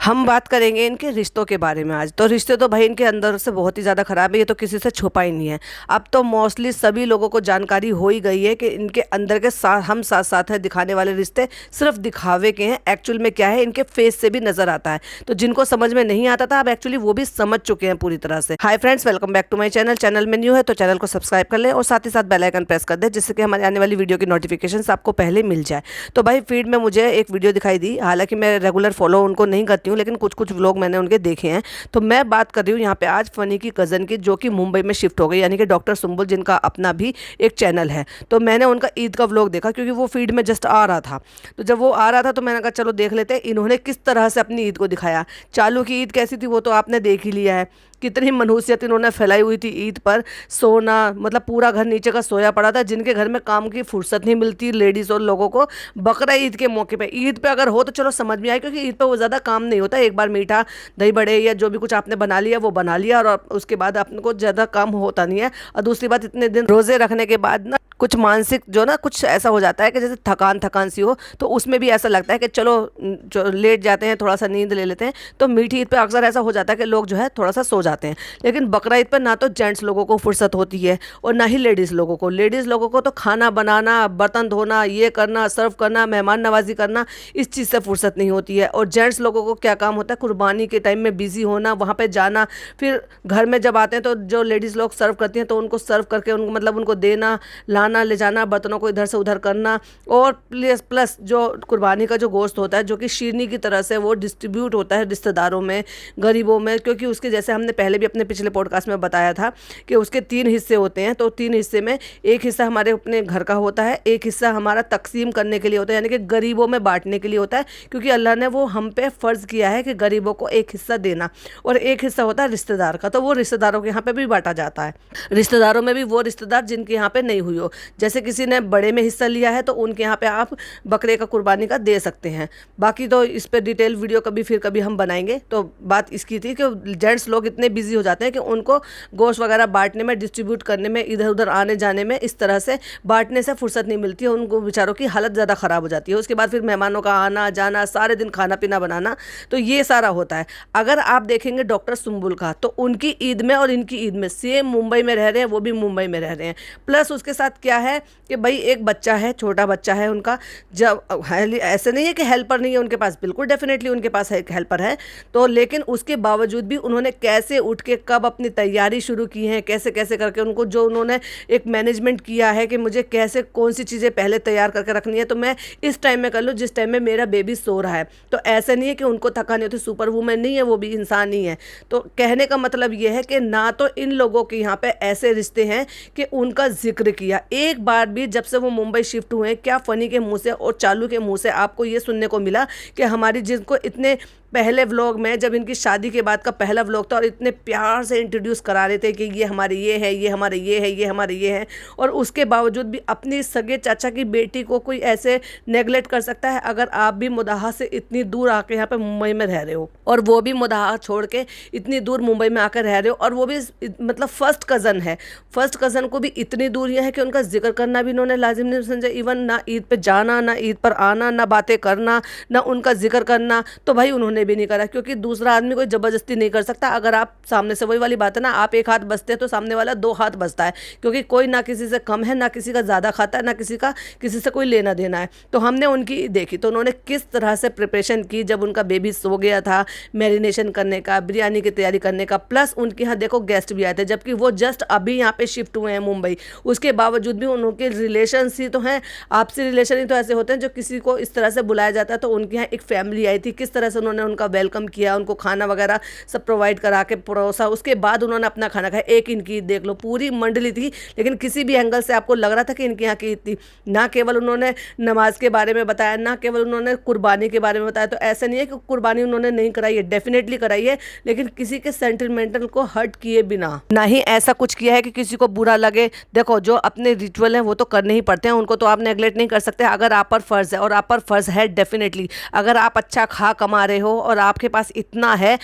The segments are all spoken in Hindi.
हम बात करेंगे इनके रिश्तों के बारे में आज। तो रिश्ते तो भाई इनके अंदर से बहुत ही ज़्यादा ख़राब है, ये तो किसी से छुपा ही नहीं है। अब तो मोस्टली सभी लोगों को जानकारी हो ही गई है कि इनके अंदर के साथ हम साथ साथ है दिखाने वाले रिश्ते सिर्फ दिखावे के हैं। एक्चुअल में क्या है इनके फेस से भी नजर आता है। तो जिनको समझ में नहीं आता था अब एक्चुअली वो भी समझ चुके हैं पूरी तरह से। Hi friends, welcome back to my channel. Channel में न्यू है तो चैनल को सब्सक्राइब कर ले और साथ ही साथ बेल आइकन प्रेस कर दे, जिससे कि हमारी आने वाली वीडियो की नोटिफिकेशन आपको पहले मिल जाए। तो भाई फीड में मुझे एक वीडियो दिखाई दी, हालांकि मैं रेगुलर फॉलो उनको नहीं करती हूँ, लेकिन कुछ कुछ व्लॉग मैंने उनके देखे हैं। तो मैं बात कर रही हूँ यहाँ पे आज फनी की कज़न की, जो कि मुंबई में शिफ्ट हो गई, यानी कि डॉक्टर सुंबुल, जिनका अपना भी एक चैनल है। तो मैंने उनका ईद का व्लॉग देखा क्योंकि वो फीड में जस्ट आ रहा था। तो जब वो आ रहा था तो मैंने कहा चलो देख लेते हैं इन्होंने किस तरह से अपनी ईद को दिखाया। चालू की ईद कैसी थी वो तो आपने देख ही लिया है, कितनी मनहूसियत इन्होंने फैलाई हुई थी ईद पर। सोना मतलब पूरा घर नीचे का सोया पड़ा था। जिनके घर में काम की फुर्सत नहीं मिलती लेडीज़ और लोगों को, बकरा ईद के मौके पे, ईद पे अगर हो तो चलो समझ में आए, क्योंकि ईद पे वो ज़्यादा काम नहीं होता। एक बार मीठा दही बड़े या जो भी कुछ आपने बना लिया वो बना लिया, और उसके बाद अपने को ज़्यादा काम होता नहीं है। और दूसरी बात, इतने दिन रोज़े रखने के बाद ना कुछ मानसिक जो ना कुछ ऐसा हो जाता है कि जैसे थकान थकान सी हो, तो उसमें भी ऐसा लगता है कि चलो जो लेट जाते हैं, थोड़ा सा नींद ले लेते हैं। तो मीठी ईद पे अक्सर ऐसा हो जाता है कि लोग जो है थोड़ा सा सो जाते हैं। लेकिन बकरा ईद पर ना तो जेंट्स लोगों को फुर्सत होती है और ना ही लेडीज़ लोगों को। लेडीज़ लोगों को तो खाना बनाना, बर्तन धोना, ये करना, सर्व करना, मेहमान नवाजी करना, इस चीज़ से फुर्सत नहीं होती है। और जेंट्स लोगों को क्या काम होता है, कुर्बानी के टाइम में बिजी होना, वहाँ पे जाना, फिर घर में जब आते हैं तो जो लेडीज़ लोग सर्व करती हैं तो उनको सर्व करके उनको मतलब उनको देना, लाना, ले जाना, बर्तनों को इधर से उधर करना। और प्लस जो कुर्बानी का जो गोश्त होता है, जो कि शीरनी की तरह से वो डिस्ट्रीब्यूट होता है रिश्तेदारों में, गरीबों में, क्योंकि उसके जैसे हमने पहले भी अपने पिछले पॉडकास्ट में बताया था कि उसके 3 हिस्से होते हैं। तो 3 हिस्से में एक हिस्सा हमारे अपने घर का होता है, एक हिस्सा हमारा तकसीम करने के लिए होता है, यानी कि गरीबों में बांटने के लिए होता है, क्योंकि अल्लाह ने वो हम पे फ़र्ज़ किया है कि गरीबों को एक हिस्सा देना। और एक हिस्सा होता है रिश्तेदार का, तो वो रिश्तेदारों के यहाँ पे भी बांटा जाता है। रिश्तेदारों में भी वो रिश्तेदार जिनके यहाँ पे नहीं हुई हो, जैसे किसी ने बड़े में हिस्सा लिया है तो उनके यहाँ पे आप बकरे का कुर्बानी का दे सकते हैं। बाकी तो इस पर डिटेल वीडियो कभी हम बनाएंगे। तो बात इसकी थी कि जेंट्स लोग इतने बिजी हो जाते हैं कि उनको गोश्त वगैरह बांटने में, डिस्ट्रीब्यूट करने में, इधर उधर आने जाने में, इस तरह से बांटने से फुर्सत नहीं मिलती है। उनको बेचारों की हालत ज़्यादा ख़राब हो जाती है। उसके बाद फिर मेहमानों का आना जाना, सारे दिन खाना पीना बनाना, तो ये सारा होता है। अगर आप देखेंगे डॉक्टर सुंबुल का, तो उनकी ईद में और इनकी ईद में सेम मुंबई में रह रहे हैं, वो भी मुंबई में रह रहे हैं। प्लस उसके साथ क्या है कि भाई एक बच्चा है, छोटा बच्चा है उनका। जब ऐसे नहीं है कि हेल्पर नहीं है उनके पास, बिल्कुल डेफिनेटली उनके पास एक हेल्पर है। तो लेकिन उसके बावजूद भी उन्होंने कैसे उठ के कब अपनी तैयारी शुरू की है, कैसे कैसे करके उनको जो उन्होंने एक मैनेजमेंट किया है कि मुझे कैसे कौन सी चीज़ें पहले तैयार करके रखनी है, तो मैं इस टाइम में कर लूँ जिस टाइम में मेरा बेबी सो रहा है। तो ऐसे नहीं है कि उनको थकान नहीं होती, सुपर वूमेन नहीं है, वो भी इंसान ही है। तो कहने का मतलब ये है कि ना तो इन लोगों के यहाँ पे ऐसे रिश्ते हैं कि उनका जिक्र किया एक बार भी। जब से वो मुंबई शिफ्ट हुए, क्या फनी के मुंह से और चालू के मुंह से आपको ये सुनने को मिला कि हमारी जिनको इतने पहले व्लॉग में, जब इनकी शादी के बाद का पहला व्लॉग था और इतने प्यार से इंट्रोड्यूस करा रहे थे कि ये हमारे ये है, ये हमारे ये है, ये हमारे ये है, और उसके बावजूद भी अपनी सगे चाचा की बेटी को कोई ऐसे नेगलेक्ट कर सकता है? अगर आप भी मुदाहा से इतनी दूर आके यहाँ पे मुंबई में रह रहे हो, और वो भी मुदाहा छोड़ के इतनी दूर मुंबई में आकर रह रहे हो, और वो भी मतलब फर्स्ट कज़न है, फर्स्ट कज़न को भी इतनी दूरियाँ है कि उनका जिक्र करना भी इन्होंने लाजिम नहीं समझा। इवन ना ईद पे जाना, ना ईद पर आना, ना बातें करना, ना उनका जिक्र करना, तो भाई उन्होंने भी नहीं करा, क्योंकि दूसरा आदमी कोई ज़बरदस्ती नहीं कर सकता। अगर आप सामने से, वही वाली बात है ना, आप एक हाथ बसते हैं तो सामने वाला 2 हाथ बसता है, क्योंकि कोई ना किसी से कम है, ना किसी का ज़्यादा खाता है, ना किसी से कोई लेना देना है। तो हमने उनकी देखी तो उन्होंने किस तरह से प्रिपरेशन की जब उनका बेबी सो गया था, मैरिनेशन करने का, बिरयानी की तैयारी करने का। प्लस उनके यहाँ देखो गेस्ट भी आए थे, जबकि वो जस्ट अभी यहाँ पे शिफ्ट हुए हैं मुंबई। उसके बावजूद भी उनके रिलेशन ही तो हैं, आपसी रिलेशन ही तो ऐसे होते हैं जो किसी को इस तरह से बुलाया जाता है। तो उनके यहाँ एक फैमिली आई थी, किस तरह से उन्होंने उनका वेलकम किया, उनको खाना वगैरह सब प्रोवाइड करा के परोसा। उसके बाद उन्होंने अपना खाना खाया। एक इनकी देख लो, पूरी मंडली थी, लेकिन किसी भी एंगल से आपको लग रहा था कि इनके यहाँ की ईद थी। ना केवल उन्होंने नमाज के बारे में बताया, ना केवल उन्होंने कुर्बानी के बारे में बताया। तो ऐसा नहीं है कि कुर्बानी उन्होंने नहीं कराई है, डेफिनेटली कराई है, लेकिन किसी के सेंटिमेंटल को हर्ट किए बिना, ना ही ऐसा कुछ किया है कि किसी को बुरा लगे। देखो, जो अपने रिचुअल हैं वो तो करने ही पड़ते हैं, उनको तो आप नेगलेक्ट नहीं कर सकते। अगर आप पर फर्ज है, और आप पर फर्ज है डेफिनेटली, अगर आप अच्छा खा कमा रहे हो और आपके पास इतना है,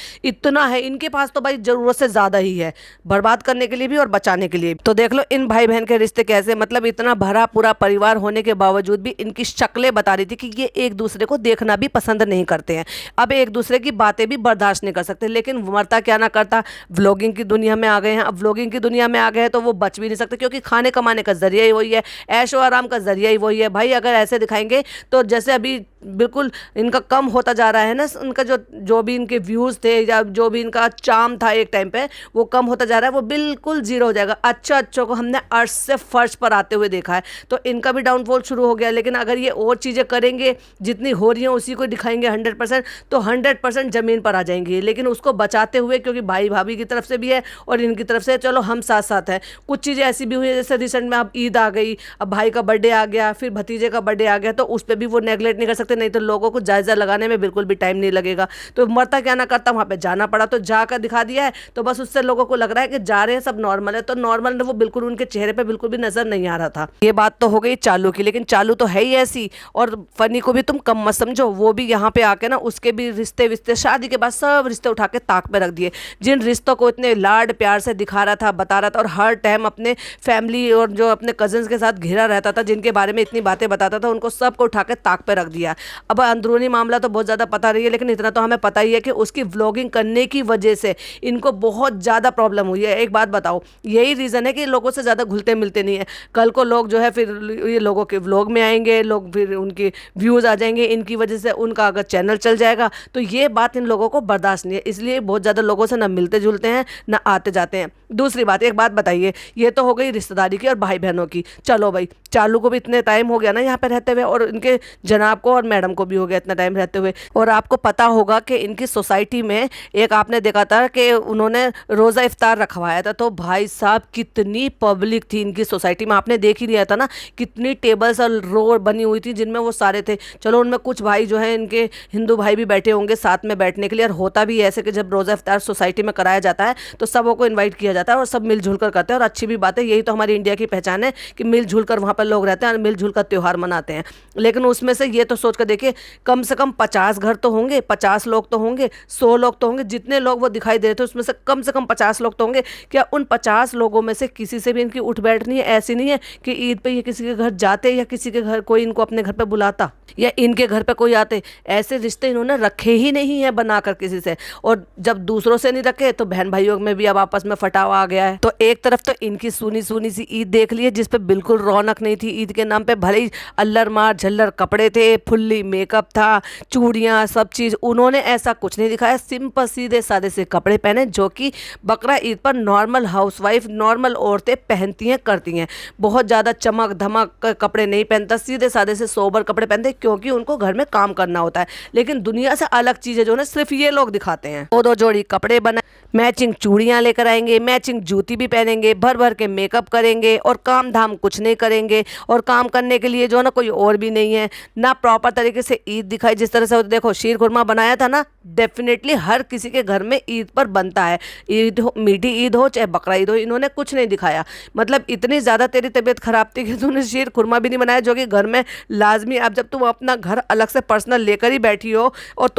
इनके पास तो भाई ज़रूरत से ज़्यादा ही है, बर्बाद करने के लिए भी और बचाने के लिए भी। तो देख लो इन भाई बहन के रिश्ते कैसे, मतलब इतना भरा पूरा परिवार होने के बावजूद भी इनकी शक्लें बता रही थी कि ये एक दूसरे को देखना भी पसंद नहीं करते हैं, अब एक दूसरे की बातें भी बर्दाश्त नहीं कर सकते। लेकिन मरता क्या ना करता, व्लॉगिंग की दुनिया में आ गए हैं। अब व्लॉगिंग की दुनिया में आ गए हैं तो वो बच भी नहीं सकते, क्योंकि खाने कमाने का जरिया ही वही है, ऐशो आराम का जरिया ही वही है भाई। अगर ऐसे दिखाएंगे तो जैसे अभी बिल्कुल इनका कम होता जा रहा है ना, उनका जो भी इनके व्यूज़ थे या जो भी इनका चार्म था एक टाइम पे, वो कम होता जा रहा है, वो बिल्कुल जीरो हो जाएगा। अच्छों को हमने अर्श से फर्श पर आते हुए देखा है, तो इनका भी डाउनफॉल शुरू हो गया। लेकिन अगर ये और चीज़ें करेंगे, जितनी हो रही हैं उसी को दिखाएंगे 100%, तो 100% ज़मीन पर आ जाएंगी। लेकिन उसको बचाते हुए, क्योंकि भाई भाभी की तरफ से भी है और इनकी तरफ से, चलो हम साथ साथ हैं। कुछ चीज़ें ऐसी भी हुई है, जैसे रिसेंट में अब ईद आ गई, अब भाई का बर्थडे आ गया, फिर भतीजे का बर्थडे आ गया, तो उस पर भी वो नेगलेक्ट नहीं कर सकते, नहीं तो लोगों को जायज़ा लगाने में बिल्कुल भी टाइम नहीं लगेगा। तो मरता क्या ना करता, वहाँ पे जाना पड़ा तो जाकर दिखा दिया है, तो बस उससे लोगों को लग रहा है कि जा रहे हैं सब नॉर्मल है। तो नॉर्मल वो बिल्कुल उनके चेहरे पे बिल्कुल भी नजर नहीं आ रहा था। ये बात तो हो गई चालू की, लेकिन चालू तो है ही ऐसी, और फनी को भी तुम कम मत समझो। वो भी यहाँ पे आके ना उसके भी रिश्ते विश्ते, शादी के बाद सब रिश्ते उठा के ताक पे रख दिए। जिन रिश्तों को इतने लाड प्यार से दिखा रहा था, बता रहा था, और हर टाइम अपने फैमिली और जो अपने कजन्स के साथ घिरा रहता था, जिनके बारे में इतनी बातें बताता था, उनको सबको उठा के ताक पे रख दिया। अब अंदरूनी मामला तो बहुत ज़्यादा पता नहीं है, लेकिन इतना तो हमें पता ही है कि उसकी व्लॉगिंग करने की वजह से इनको बहुत ज़्यादा प्रॉब्लम हुई है। एक बात बताओ, यही रीज़न है कि लोगों से ज़्यादा घुलते मिलते नहीं है। कल को लोग जो है फिर ये लोगों के व्लॉग में आएंगे, लोग फिर उनके व्यूज़ आ जाएंगे, इनकी वजह से उनका अगर चैनल चल जाएगा, तो ये बात इन लोगों को बर्दाश्त नहीं है। इसलिए बहुत ज़्यादा लोगों से ना मिलते जुलते हैं, ना आते जाते हैं। दूसरी बात, एक बात बताइए, ये तो हो गई रिश्तेदारी की और भाई बहनों की। चलो भाई, चालू को भी इतने टाइम हो गया ना यहाँ पे रहते हुए, और इनके जनाब को और मैडम को भी हो गया इतना टाइम रहते हुए। और आपको पता होगा कि इनकी सोसाइटी में एक आपने देखा था कि उन्होंने रोज़ा इफ्तार रखवाया था, तो भाई साहब कितनी पब्लिक थी इनकी सोसाइटी में, आपने देख ही लिया था ना, कितनी टेबल्स और रो बनी हुई थी जिनमें वो सारे थे। चलो उनमें कुछ भाई जो है इनके हिंदू भाई भी बैठे होंगे साथ में बैठने के लिए, और होता भी ऐसे कि जब रोज़ा इफ्तार सोसाइटी में कराया जाता है तो सबों को इन्वाइट किया जाता है और सब मिलजुल कर करते हैं। और अच्छी भी बात है, यही तो हमारी इंडिया की पहचान है कि मिलजुल कर वहाँ पर लोग रहते हैं और मिलजुल कर त्यौहार मनाते हैं। लेकिन उसमें से ये तो सोच कर देखिए, कम से कम 50 घर तो होंगे, 50 लोग तो होंगे, 100 लोग तो होंगे, जितने लोग वो दिखाई दे रहे थे उसमें से कम 50 लोग तो होंगे। क्या उन 50 लोगों में से किसी से भी इनकी उठ बैठ नहीं है? ऐसी नहीं है कि ईद पे ये किसी के घर जाते या किसी के घर कोई इनको अपने घर पे बुलाता या इनके घर पे कोई आते। ऐसे रिश्ते इन्होंने रखे ही नहीं है बनाकर किसी से, और जब दूसरों से नहीं रखे तो बहन भाइयों में भी अब आपस में फटावा आ गया है। तो एक तरफ तो इनकी सुनी सुनी सी ईद देख ली है, जिसपे बिल्कुल रौनक नहीं थी। ईद के नाम पे भले ही अल्लर मार झल्लर कपड़े थे, फुल्ली मेकअप था, चूड़ियाँ, सब चीज़, उन्होंने ऐसा कुछ नहीं दिखाया। सिंपल सीधे सादे से कपड़े पहने, जो कि बकरा ईद पर नॉर्मल हाउसवाइफ, नॉर्मल औरतें पहनती हैं, करती हैं। बहुत ज़्यादा चमक धमक कपड़े नहीं पहनता, सीधे सादे से सोबर कपड़े पहनते, क्योंकि उनको घर में काम करना होता है। लेकिन दुनिया से अलग चीज़ें जो है सिर्फ ये लोग दिखाते हैं। दो जोड़ी कपड़े बना, मैचिंग चूड़ियाँ लेकर आएंगे, मैचिंग जूती भी पहनेंगे, भर भर के मेकअप करेंगे, और काम धाम कुछ नहीं करेंगे। और काम करने के लिए जो है ना कोई और भी नहीं है ना, प्रॉपर तरीके से ईद दिखाई। जिस तरह से देखो शीर खुरमा बनाया था ना, डेफिनेटली हर किसी के घर में ईद पर बनता है। ईद हो, मीठी ईद हो चाहे बकरा ईद हो, इन्होंने कुछ नहीं दिखाया। मतलब इतनी ज़्यादा तेरी तबीयत खराब थी कि तूने शीर खुरमा भी नहीं बनाया, जो कि घर में लाजमी। अब जब तुम अपना घर अलग से पर्सनल लेकर ही बैठी हो और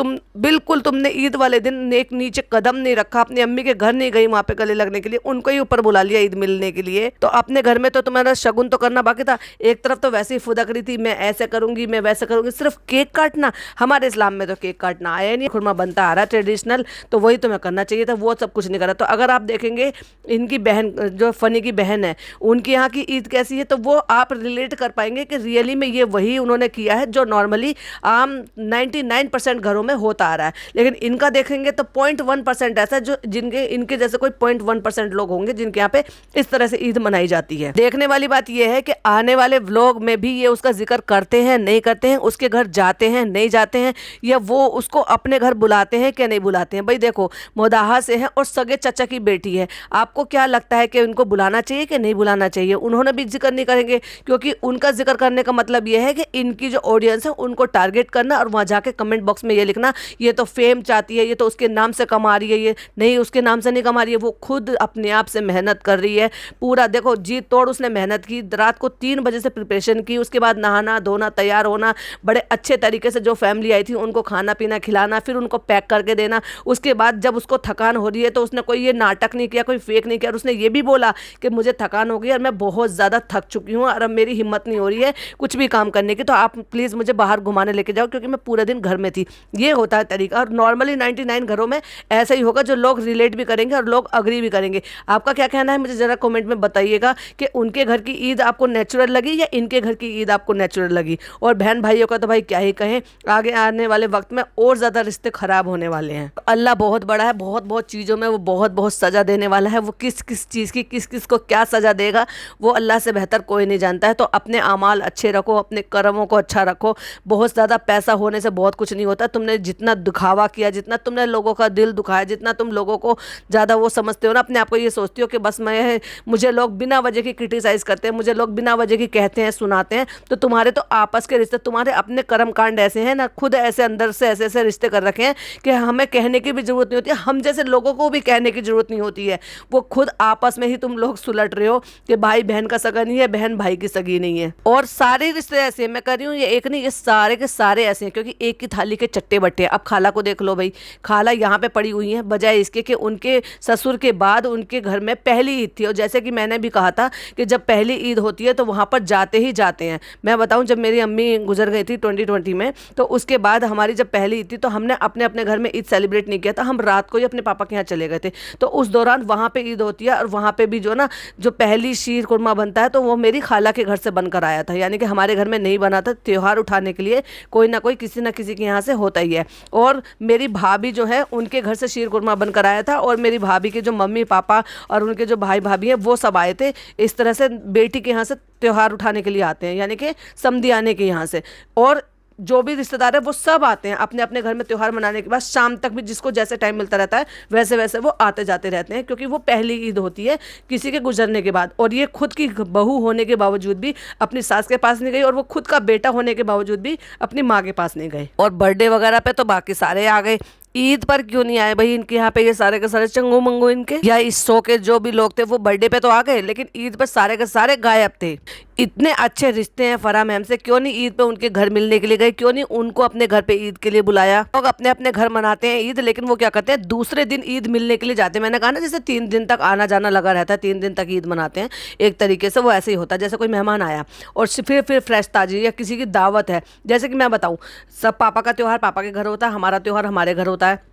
तुमने ईद वाले दिन एक नीचे कदम नहीं रखा, अपनी अम्मी के घर नहीं गई वहाँ पे गले लगने के लिए, उनको ही ऊपर बुला लिया ईद मिलने के लिए, तो अपने घर में तो तुम्हारा शगुन तो करना बाकी था। एक तरफ तो वैसे ही फुदक रही थी, मैं ऐसे करूंगी, मैं वैसे करूंगी, सिर्फ केक काटना। हमारे इस्लाम में तो केक काटना आया नहीं, खुरमा बनता आ रहा ट्रेडिशनल, तो वही तुम्हें करना चाहिए था, वो सब कुछ नहीं करा। तो अगर आप देखेंगे इनकी बहन, जो फनी की बहन है, उनकी यहाँ की ईद कैसी है, तो वो आप रिलेट कर पाएंगे कि रियली में ये वही उन्होंने किया है जो नॉर्मली आम 99% घरों में होता आ रहा है। लेकिन इनका देखेंगे तो 0.1% ऐसा, जो इनके जैसे कोई 0.1% लोग होंगे जिनके यहाँ पे इस तरह से ईद मनाई जाती है। देखने वाली बात यह है कि आने वाले व्लॉग में भी ये उसका जिक्र करते हैं नहीं करते हैं, उसके घर जाते हैं नहीं जाते हैं, या वो उसको अपने घर बुलाते हैं क्या नहीं बुलाते हैं। भाई देखो, मोदाहा से है और सगे चचा की बेटी है, आपको क्या लगता है कि उनको बुलाना चाहिए कि नहीं बुलाना चाहिए? उन्होंने भी जिक्र नहीं करेंगे, क्योंकि उनका जिक्र करने का मतलब यह है कि इनकी जो ऑडियंस है उनको टारगेट करना, और वहाँ जाके कमेंट बॉक्स में ये लिखना, ये तो फेम चाहती है, ये तो उसके नाम से कमा रही है। ये नहीं, उसके नाम से नहीं कमा रही है, वो खुद अपने आप से मेहनत कर रही है पूरा। देखो जी तोड़ उसने मेहनत की, रात को 3 बजे से प्रिपरेशन की, उसके बाद नहाना धोना, तैयार होना, बड़े अच्छे तरीके से जो फैमिली आई थी उनको खाना पीना खिलाना, फिर उनको पैक करके देना। उसके बाद जब उसको थकान हो रही है तो उसने कोई ये नाटक नहीं किया, कोई फेक नहीं किया, और उसने ये भी बोला कि मुझे थकान हो गई और मैं बहुत ज़्यादा थक चुकी हूँ और अब मेरी हिम्मत नहीं हो रही है कुछ भी काम करने की, तो आप प्लीज़ मुझे बाहर घुमाने लेके जाओ क्योंकि मैं पूरे दिन घर में थी। ये होता है तरीका, और नॉर्मली 99 घरों में ऐसा ही होगा, जो लोग रिलेट भी करेंगे और लोग अग्री भी करेंगे। आपका क्या कहना है मुझे ज़रा कमेंट में बताइएगा कि उनके घर की ईद आपको नेचुरल लगी या इनके घर की ईद आपको नेचुरल लगी। और बहन भाइयों का तो भाई क्या ही कहें, आगे आने वाले वक्त में और ज़्यादा रिश्ते ख़राब होने वाले हैं। अल्लाह बहुत बड़ा है, बहुत बहुत चीज़ों में वो बहुत बहुत सज़ा देने वाला है। वो किस किस चीज़ की किस किस को क्या सज़ा देगा वो अल्लाह से बेहतर कोई नहीं जानता है। तो अपने आमाल अच्छे रखो, अपने कर्मों को अच्छा रखो। बहुत ज़्यादा पैसा होने से बहुत कुछ नहीं होता। तुमने जितना दिखावा किया, जितना तुमने लोगों का दिल दुखाया, जितना तुम लोगों को ज़्यादा वो समझते हो ना, अपने आप को ये सोचती हो कि बस मुझे लोग बिना वजह की क्रिटिसाइज़ करते हैं, मुझे लोग बिना वजह की कहते हैं, सुनाते हैं, तो तुम्हारे तो आपस के रिश्ते, तुम्हारे अपने कर्म कांड ऐसे हैं ना, खुद ऐसे अंदर से ऐसे ऐसे रिश्ते कर रखे हैं कि हमें कहने की भी ज़रूरत नहीं होती है, हम जैसे लोगों को भी कहने की ज़रूरत नहीं होती है। वो खुद आपस में ही तुम लोग सुलट रहे हो कि भाई बहन का सगा नहीं है, बहन भाई की सगी नहीं है। और सारे रिश्ते ऐसे हैं, मैं कर रही हूँ ये एक नहीं, ये सारे के सारे ऐसे हैं, क्योंकि एक की थाली के चट्टे बट्टे। अब खाला को देख लो भाई, खाला यहाँ पे पड़ी हुई है बजाय इसके कि उनके ससुर के बाद उनके घर में पहली ईद थी। और जैसे कि मैंने भी कहा था कि जब पहली ईद होती है तो वहाँ पर जाते ही जाते हैं। मैं बताऊँ, जब मेरी अम्मी गुजर गई थी 2020 में, तो उसके बाद हमारी जब पहली ईद थी तो हमने अपने अपने घर में ईद सेलिब्रेट नहीं किया था, हम रात को ही अपने पापा के यहाँ चले गए थे। तो उस दौरान वहाँ पे ईद होती है और वहाँ पे भी जो ना, जो पहली शीर कुरमा बनता है तो वो मेरी खाला के घर से बनकर आया था, यानी कि हमारे घर में नहीं बना था। त्यौहार उठाने के लिए कोई ना कोई किसी ना किसी के यहाँ से होता ही है। और मेरी भाभी जो है उनके घर से शीर कुरमा बनकर आया था, और मेरी भाभी के जो मम्मी पापा और उनके जो भाई भाभी हैं वो सब आए थे। इस तरह से बेटी के यहाँ से त्यौहार उठाने के लिए आते हैं, यानी कि समधी आने के यहाँ से। और जो भी रिश्तेदार है वो सब आते हैं अपने अपने घर में त्यौहार मनाने के बाद, शाम तक भी जिसको जैसे टाइम मिलता रहता है वैसे वैसे वो आते जाते रहते हैं, क्योंकि वो पहली ईद होती है किसी के गुजरने के बाद। और ये खुद की बहू होने के बावजूद भी अपनी सास के पास नहीं गई, और वो खुद का बेटा होने के बावजूद भी अपनी माँ के पास नहीं गए। और बर्थडे वगैरह पे तो बाकी सारे आ गए, ईद पर क्यों नहीं आए भाई? इनके यहाँ पे ये सारे के सारे चंगो मंगो इनके, या इस शो के जो भी लोग थे वो बर्थडे पे तो आ गए, लेकिन ईद पर सारे के सारे गायब थे। इतने अच्छे रिश्ते हैं फराह मैम से, क्यों नहीं ईद पे उनके घर मिलने के लिए गए? क्यों नहीं उनको अपने घर पे ईद के लिए बुलाया? लोग अपने अपने घर मनाते हैं ईद, लेकिन वो क्या करते हैं, दूसरे दिन ईद मिलने के लिए जाते हैं। मैंने कहा ना, जैसे 3 दिन तक आना जाना लगा रहता है, 3 दिन तक ईद मनाते हैं। एक तरीके से वो ऐसे ही होता है, जैसे कोई मेहमान आया और फिर फ्रेश ताजी, या किसी की दावत है। जैसे कि मैं बताऊँ, सब पापा का त्यौहार पापा के घर होता है, हमारा त्यौहार हमारे घर होता है,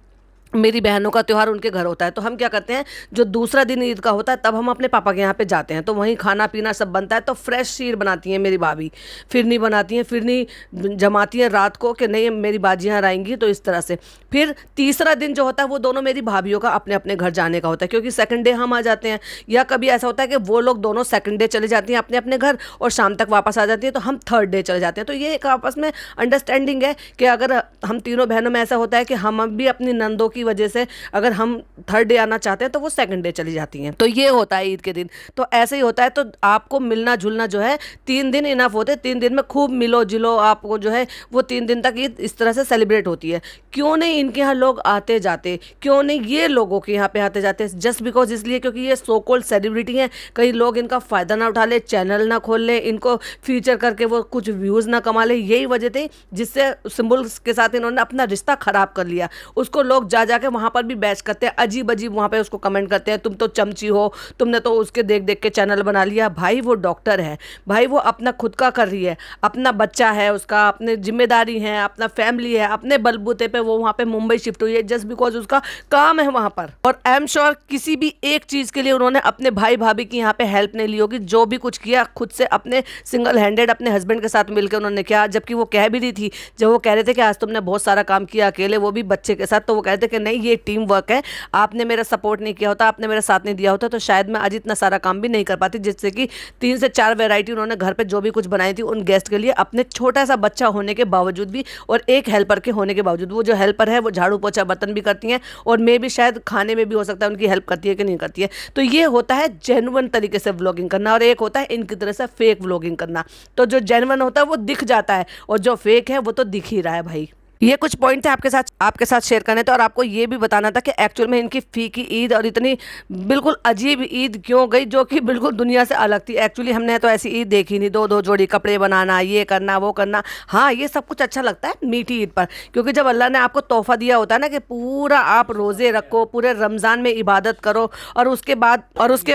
मेरी बहनों का त्यौहार उनके घर होता है। तो हम क्या करते हैं, जो दूसरा दिन ईद का होता है तब हम अपने पापा के यहाँ पे जाते हैं, तो वहीं खाना पीना सब बनता है। तो फ्रेश शीर बनाती हैं मेरी भाभी, फिरनी बनाती हैं, फिरनी जमाती हैं रात को कि नहीं मेरी बाजियाँ आएंगी। तो इस तरह से फिर तीसरा दिन जो होता है वो दोनों मेरी भाभीयों का अपने अपने घर जाने का होता है, क्योंकि सेकंड डे हम आ जाते हैं। या कभी ऐसा होता है कि वो लोग दोनों सेकंड डे चले जाती हैं अपने अपने घर और शाम तक वापस आ जाती हैं, तो हम थर्ड डे चले जाते हैं। तो ये एक आपस में अंडरस्टैंडिंग है कि अगर हम तीनों बहनों में ऐसा होता है कि हम भी अपनी नंदों की वजह से अगर हम थर्ड डे आना चाहते हैं तो वो सेकंड डे चली जाती हैं। तो ये होता है ईद के दिन, तो ऐसे ही होता है। तो आपको मिलना जुलना जो है 3 दिन इनफ होते हैं, 3 दिन में खूब मिलो जुलो, आपको जो है वो 3 दिन तक ईद इस तरह से सेलिब्रेट होती है। क्यों नहीं इनके यहाँ लोग आते जाते, क्यों नहीं ये लोगों के यहाँ पे आते जाते? जस्ट बिकॉज इसलिए क्योंकि ये सो कॉल्ड सेलिब्रिटी हैं, कई लोग इनका फ़ायदा ना उठा ले, चैनल ना खोल ले, इनको फीचर करके वो कुछ व्यूज़ ना कमा ले। यही वजह थी जिससे सिंबल्स के साथ इन्होंने अपना रिश्ता ख़राब कर लिया। उसको लोग जा जाके वहाँ पर भी बैच करते हैं, अजीब अजीब वहाँ पे उसको कमेंट करते हैं, तुम तो चमची हो, तुमने तो उसके देख देख के चैनल बना लिया। भाई वो डॉक्टर है, भाई वो अपना खुद का कर रही है, अपना बच्चा है उसका, अपने जिम्मेदारी है, अपना फैमिली है, अपने बलबूते पे वो वहाँ पे मुंबई शिफ्ट हुई है जस्ट बिकॉज उसका काम है वहाँ पर। और आई एम श्योर किसी भी एक चीज़ के लिए उन्होंने अपने भाई भाभी की यहाँ पे हेल्प नहीं ली होगी। जो भी कुछ किया खुद से अपने सिंगल हैंडेड अपने हस्बैंड के साथ मिलकर उन्होंने किया। जबकि वो कह भी रही थी, जब वो कह रहे थे कि आज तुमने बहुत सारा काम किया अकेले, वो भी बच्चे के साथ, तो वो कहते कि नहीं ये टीम वर्क है, आपने मेरा सपोर्ट नहीं किया होता, आपने मेरा साथ नहीं दिया होता तो शायद मैं आज इतना सारा काम भी नहीं कर पाती। जिससे कि 3 से 4 वैरायटी उन्होंने घर पे जो भी कुछ बनाई थी उन गेस्ट के लिए, अपने छोटा सा बच्चा होने के बावजूद भी और एक हेल्पर के होने के बावजूद। वो जो हेल्पर है वो झाड़ू पोछा बर्तन भी करती हैं, और मे भी शायद खाने में भी हो सकता है उनकी हेल्प करती है कि नहीं करती है। तो ये होता है जेन्युइन तरीके से व्लॉगिंग करना, और एक होता है इनकी तरह से फेक व्लॉगिंग करना। तो जो जेन्युइन होता है वो दिख जाता है, और जो फेक है वो तो दिख ही रहा है भाई। ये कुछ पॉइंट थे आपके साथ शेयर करने थे, और आपको ये भी बताना था कि एक्चुअल में इनकी फीकी ईद और इतनी बिल्कुल अजीब ईद क्यों गई, जो कि बिल्कुल दुनिया से अलग थी। एक्चुअली हमने तो ऐसी ईद देखी नहीं, दो दो जोड़ी कपड़े बनाना, ये करना वो करना। हाँ, ये सब कुछ अच्छा लगता है मीठी ईद पर, क्योंकि जब अल्लाह ने आपको तोहफा दिया होता है ना कि पूरा आप रोज़े रखो, पूरे रमज़ान में इबादत करो, और उसके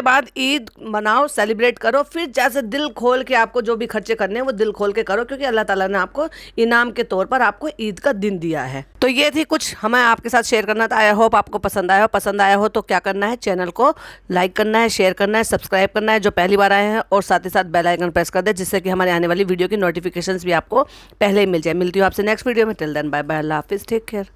बाद ईद मनाओ, सेलिब्रेट करो, फिर जैसे दिल खोल के आपको जो भी खर्चे करने हैं वो दिल खोल के करो, क्योंकि अल्लाह ताला ने आपको इनाम के तौर पर आपको ईद का दिन दिया है। तो ये थी कुछ हमें आपके साथ शेयर करना था। आई होप आपको पसंद आया हो तो क्या करना है, चैनल को लाइक करना है, शेयर करना है, सब्सक्राइब करना है जो पहली बार आए हैं, और साथ ही साथ बेल आइकन प्रेस कर दे, जिससे कि हमारे आने वाली वीडियो की नोटिफिकेशंस भी आपको पहले ही मिल जाए। मिलती हूँ आपसे नेक्स्ट वीडियो में। टिल देन बाय बाय, अल्लाह हाफिज़, टेक केयर।